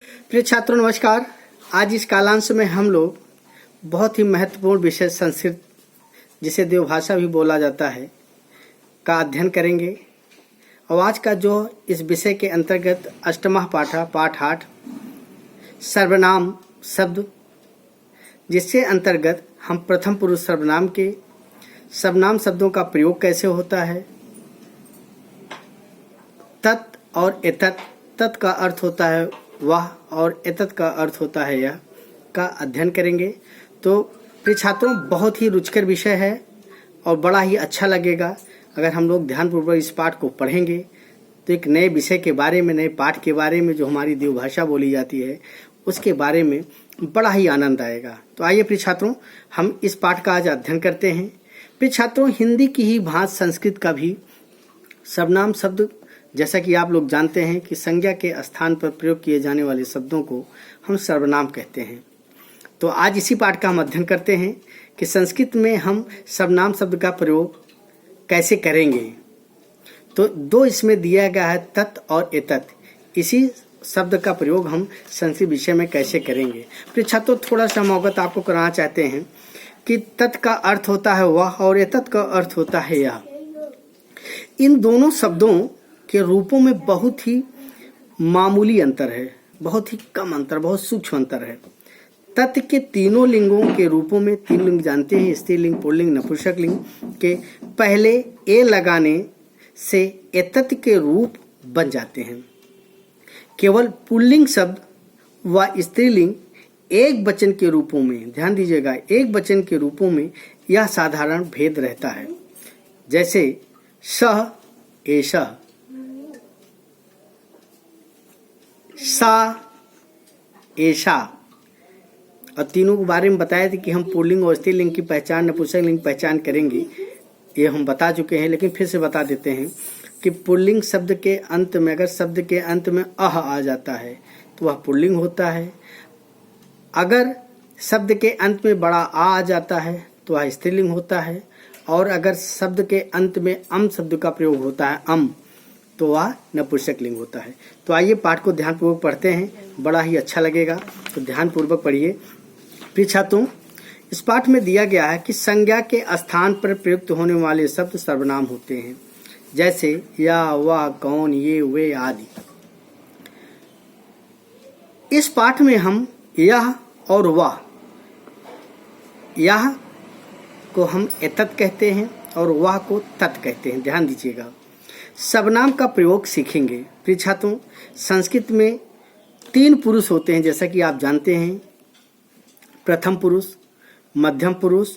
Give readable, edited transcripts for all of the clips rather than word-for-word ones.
प्रिय छात्रों नमस्कार। आज इस कालांश में हम लोग बहुत ही महत्वपूर्ण विषय संस्कृत, जिसे देवभाषा भी बोला जाता है, का अध्ययन करेंगे। और आज का जो इस विषय के अंतर्गत अष्टमः पाठ 8 सर्वनाम शब्द, जिसके अंतर्गत हम प्रथम पुरुष सर्वनाम के सर्वनाम शब्दों का प्रयोग कैसे होता है, तत् और एतत्, तत् का अर्थ होता है वह और एतत् का अर्थ होता है यह, का अध्ययन करेंगे। तो प्रिय छात्रों, बहुत ही रुचिकर विषय है और बड़ा ही अच्छा लगेगा अगर हम लोग ध्यानपूर्वक इस पाठ को पढ़ेंगे। तो एक नए विषय के बारे में, नए पाठ के बारे में, जो हमारी देवभाषा बोली जाती है, उसके बारे में बड़ा ही आनंद आएगा। तो आइए प्रिय छात्रों, हम इस पाठ का आज अध्ययन करते हैं। प्रिय छात्रों, हिंदी की ही भांति संस्कृत का भी सर्वनाम शब्द, जैसा कि आप लोग जानते हैं कि संज्ञा के स्थान पर प्रयोग किए जाने वाले शब्दों को हम सर्वनाम कहते हैं। तो आज इसी पाठ का हम अध्ययन करते हैं कि संस्कृत में हम सर्वनाम शब्द का प्रयोग कैसे करेंगे। तो दो इसमें दिया गया है, तत् और एतत्। इसी शब्द का प्रयोग हम संस्कृत विषय में कैसे करेंगे। फिर छात्रों, थोड़ा सा हम अवगत आपको कराना चाहते हैं कि तत् का अर्थ होता है वह और एतत् का अर्थ होता है यह। इन दोनों शब्दों के रूपों में बहुत ही मामूली अंतर है, बहुत ही कम अंतर, बहुत सूक्ष्म अंतर है। तत् के तीनों लिंगों के रूपों में, तीन लिंग जानते हैं, स्त्रीलिंग, पुल्लिंग, नपुंसक लिंग, के पहले ए लगाने से एतत् के रूप बन जाते हैं। केवल पुल्लिंग शब्द व स्त्रीलिंग एक वचन के रूपों में, ध्यान दीजिएगा, एक वचन के रूपों में यह साधारण भेद रहता है। जैसे सह, एषः, सा, एषा। और तीनों के बारे में बताया था कि हम पुल्लिंग और स्त्रीलिंग की पहचान, नपुंसक लिंग की पहचान करेंगे। ये हम बता चुके हैं, लेकिन फिर से बता देते हैं कि पुल्लिंग शब्द के अंत में, अगर शब्द के अंत में अह आ जाता है तो वह पुल्लिंग होता है। अगर शब्द के अंत में बड़ा आ जाता है तो वह स्त्रीलिंग होता है। और अगर शब्द के अंत में अम शब्द का प्रयोग होता है, अम, तो वह नपुंसक लिंग होता है। तो आइए पाठ को ध्यानपूर्वक पढ़ते हैं, बड़ा ही अच्छा लगेगा। तो ध्यानपूर्वक पढ़िए। प्रिय छात्रों, इस पाठ में दिया गया है कि संज्ञा के स्थान पर प्रयुक्त होने वाले शब्द सर्वनाम होते हैं, जैसे या, वह, कौन, ये, वे आदि। इस पाठ में हम यह और वह, यह को हम एतत् कहते हैं और वह को तत् कहते हैं। ध्यान दीजिएगा, सर्वनाम का प्रयोग सीखेंगे। प्रिय छात्रों, संस्कृत में तीन पुरुष होते हैं, जैसा कि आप जानते हैं, प्रथम पुरुष, मध्यम पुरुष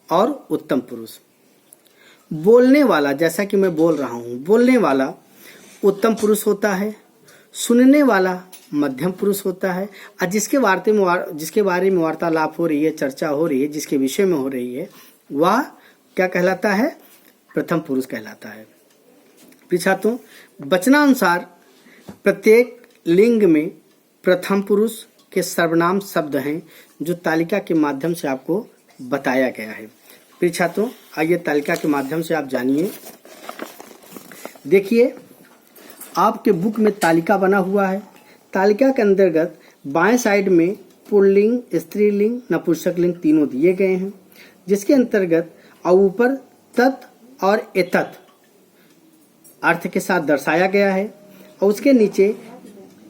और उत्तम पुरुष। बोलने वाला, जैसा कि मैं बोल रहा हूँ, बोलने वाला उत्तम पुरुष होता है, सुनने वाला मध्यम पुरुष होता है, और जिसके बारे में वार्तालाप हो रही है, चर्चा हो रही है, जिसके विषय में हो रही है, वह क्या कहलाता है? प्रथम पुरुष कहलाता है। प्रिय छात्रों, वचनानुसार प्रत्येक लिंग में प्रथम पुरुष के सर्वनाम शब्द हैं, जो तालिका के माध्यम से आपको बताया गया है। प्रिय छात्रों, आइए तालिका के माध्यम से आप जानिए। देखिए, आपके बुक में तालिका बना हुआ है। तालिका के अंतर्गत बाएं साइड में पुल्लिंग, स्त्रीलिंग, नपुंसक लिंग तीनों दिए गए हैं, जिसके अंतर्गत ऊपर तत् और एतत् अर्थ के साथ दर्शाया गया है। और उसके नीचे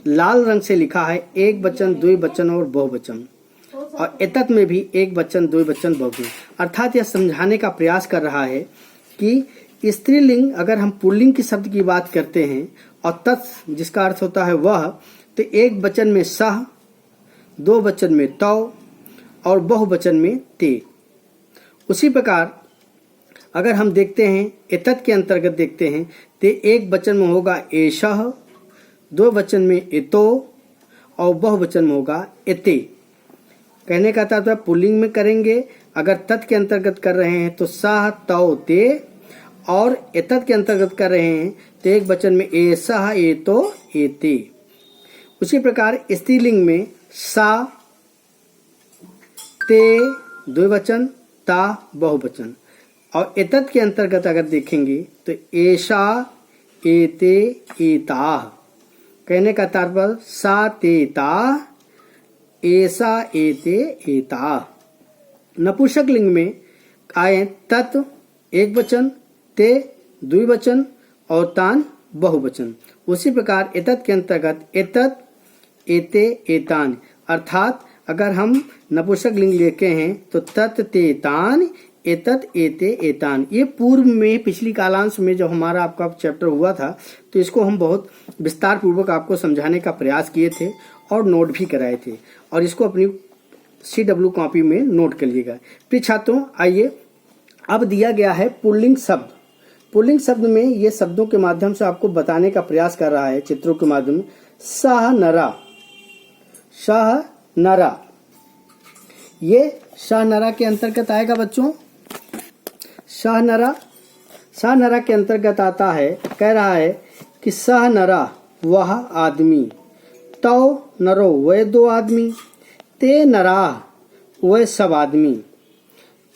लाल रंग से लिखा है एक वचन, द्विवचन और बहुवचन। और एतत् में भी एक वचन, द्विवचन, बहुवचन। अर्थात यह समझाने का प्रयास कर रहा है कि स्त्रीलिंग, अगर हम पुल्लिंग के शब्द की बात करते हैं और तत् जिसका अर्थ होता है वह, तो एक वचन में सह, दो वचन में तौ और बहुवचन में ते। उसी प्रकार अगर हम देखते हैं, एतत् के अंतर्गत देखते हैं, तो एक वचन में होगा एषः, दो वचन में एतो और बहुवचन में होगा एते। कहने का तात्पर्य पुल्लिंग में करेंगे, अगर तत् के अंतर्गत कर रहे हैं तो सह, तौ, ते, और एतत् के अंतर्गत कर रहे हैं तो एक वचन में एषः, एतो, एते। उसी प्रकार स्त्रीलिंग में सा, ते द्विवचन, ता बहुवचन। और एतत् के अंतर्गत अगर देखेंगे तो एषा, एते, एताः, कहने का तात्पर्य सा ते ता, ऐसा एते एता। नपुंसक लिंग में आए तत् एक वचन, ते द्विवचन और तान बहुवचन। उसी प्रकार एतत् के अंतर्गत एतत्, एते, एतान, अर्थात अगर हम नपुंसक लिंग लेके हैं तो तत्, ते, तान, एतत्, एते, एतान। ये पूर्व में पिछली कालांश में जब हमारा आपका चैप्टर हुआ था तो इसको हम बहुत विस्तार पूर्वक आपको समझाने का प्रयास किए थे और नोट भी कराए थे, और इसको अपनी CW कॉपी में नोट कर लीजिएगा। प्रिय छात्रों, आइए अब दिया गया है पुल्लिंग शब्द। पुल्लिंग शब्द में ये शब्दों के माध्यम से आपको बताने का प्रयास कर रहा है चित्रों के माध्यम में। सह नरा, सह नरा, ये सह नरा के अंतर्गत आएगा बच्चों। सह नरा के अंतर्गत आता है, कह रहा है कि सह नरा वह आदमी, तो नरो वह दो आदमी, ते नरा वह सब आदमी।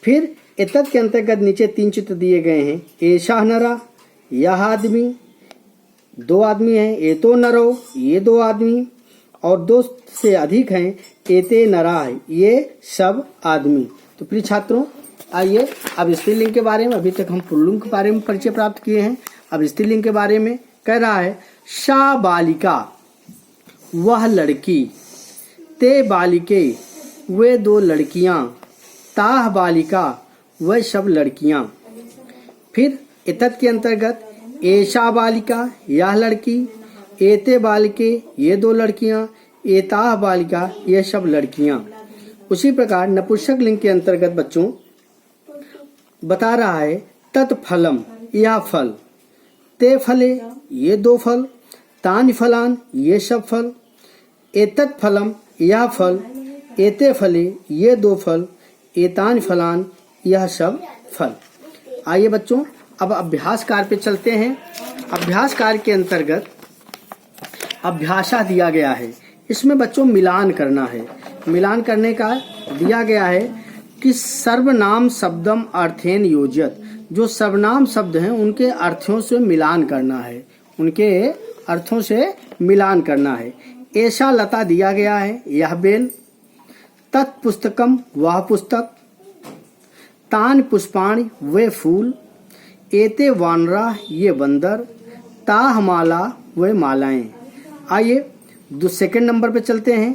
फिर एतत् के अंतर्गत नीचे 3 चित्र दिए गए हैं। एषा नरा यह आदमी, 2 आदमी हैं। एतो नरो ये 2 आदमी, और 2 से अधिक हैं। एते नरा ये सब आदमी। तो प्रिय छात्रों, आइए अब स्त्रीलिंग के बारे में, अभी तक हम पुल्लिंग के बारे में परिचय प्राप्त किए हैं, अब स्त्रीलिंग के बारे में कह रहा है। सा बालिका वह लड़की, ते बालिके वे 2 लड़कियां, ताह बालिका वह सब लड़कियां। फिर एतत् के अंतर्गत एषा बालिका यह लड़की, एते बालिके ये 2 लड़कियां, एताह बालिका ये सब लड़कियां। उसी प्रकार नपुंसक लिंग के अंतर्गत बच्चों बता रहा है तत्फलम यह फल, ते फले ये 2 फल, तानि फलान ये सब फल, एतत् फलम यह फल, एते फले ये 2 फल, एतानि फलान यह सब फल। आइए बच्चों अब अभ्यास कार्य पे चलते हैं। अभ्यास कार्य के अंतर्गत अभ्यासा दिया गया है, इसमें बच्चों मिलान करना है। मिलान करने का दिया गया है कि सर्वनाम शब्दम अर्थेन योजयत, जो सर्वनाम शब्द हैं उनके अर्थों से मिलान करना है, उनके अर्थों से मिलान करना है। ऐसा लता दिया गया है, यह बेल, तत्पुस्तकम वह पुस्तक, तान पुष्पाणि वे फूल, एते वानरा ये बंदर, ताह माला वे मालाएं। आइए 2 नंबर पे चलते हैं।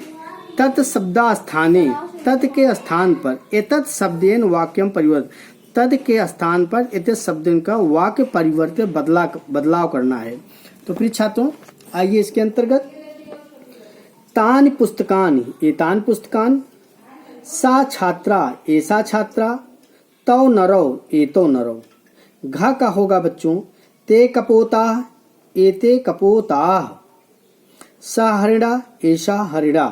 तत् शब्दा स्थाने, तत् के स्थान पर, एतत् शब्देन वाक्यम परिवर्त, तत् के स्थान पर एतत् शब्देन का वाक्य परिवर्तित बदलाव करना है। तो प्रिय छात्रों, आइए इसके अंतर्गत तानि पुस्तकानि एतानि पुस्तकानि, सा छात्रा ऐसा छात्रा, तौ नरौ एतो नरौ। घ का होगा बच्चों ते कपोता एते कपोताः, सा हरिणा ऐसा हरिणा।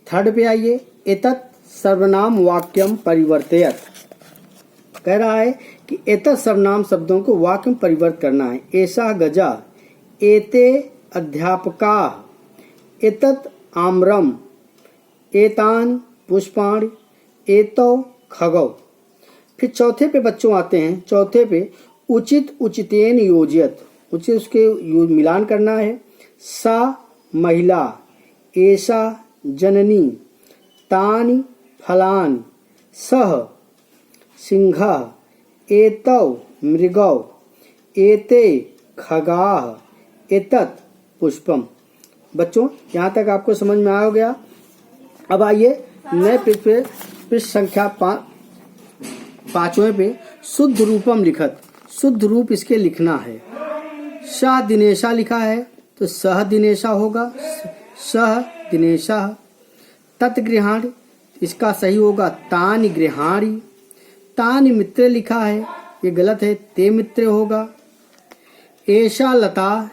थर्ड पे आइए, एतत् सर्वनाम वाक्यम परिवर्तयत, कह रहा है कि एतत् सर्वनाम शब्दों को वाक्य में परिवर्तित करना है। ऐसा गजा, एते अध्यापका, एतत् आम्रम, एतान पुष्पाणि, एतौ खगौ। फिर चौथे पे बच्चों आते हैं। चौथे पे उचित उचितेन योजयत, उचित उसके मिलान करना है। सा महिला, ऐसा जननी, तानि फलानि, सह सिंहः, एतौ मृगौ, एते खगाः, एतत् पुष्पम। बच्चों यहाँ तक आपको समझ में आ गया। अब आइए नए पृष्ठ संख्या 5वें पे शुद्ध रूपम लिखत, शुद्ध रूप इसके लिखना है। शाह दिनेशा लिखा है तो सह दिनेशा होगा, सह दिनेशा। तत्गृहाणि इसका सही होगा तानि गृहाणि। तानि मित्र लिखा है, ये गलत है, ते मित्र होगा। ऐसा लता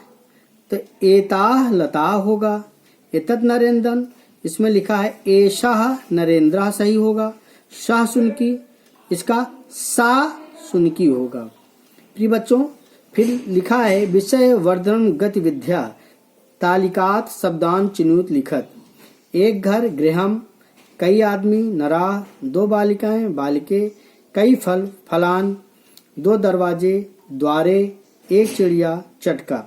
तो एताह लता होगा। एतत् नरेंद्रन इसमें लिखा है ऐसा नरेंद्र सही होगा। शाह सुनकी इसका सा सुनकी होगा। प्रिय बच्चों, फिर लिखा है विषय वर्धन गतिविद्या तालिकात शब्दान चिन्हित लिखत। एक घर गृहम, कई आदमी नरा, 2 बालिकाएं बालिके, कई फल फलान, 2 दरवाजे द्वारे, एक चिड़िया चटका।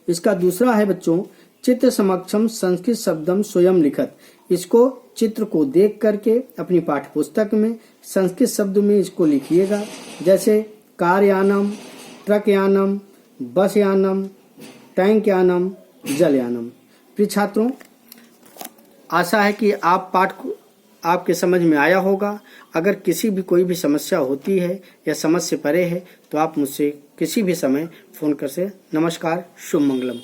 इसका दूसरा है बच्चों, चित्र समक्षम संस्कृत शब्दम स्वयं लिखत। इसको चित्र को देख करके अपनी पाठ्य पुस्तक में संस्कृत शब्द में इसको लिखिएगा, जैसे कार यानम, ट्रक यानम, बस यानम, टैंक यानम, जल यानम। प्रिय छात्रों, आशा है कि आप पाठ को आपके समझ में आया होगा। अगर किसी भी कोई भी समस्या होती है या समझ से परे है तो आप मुझसे किसी भी समय फोन कर से। नमस्कार, शुभ मंगलम।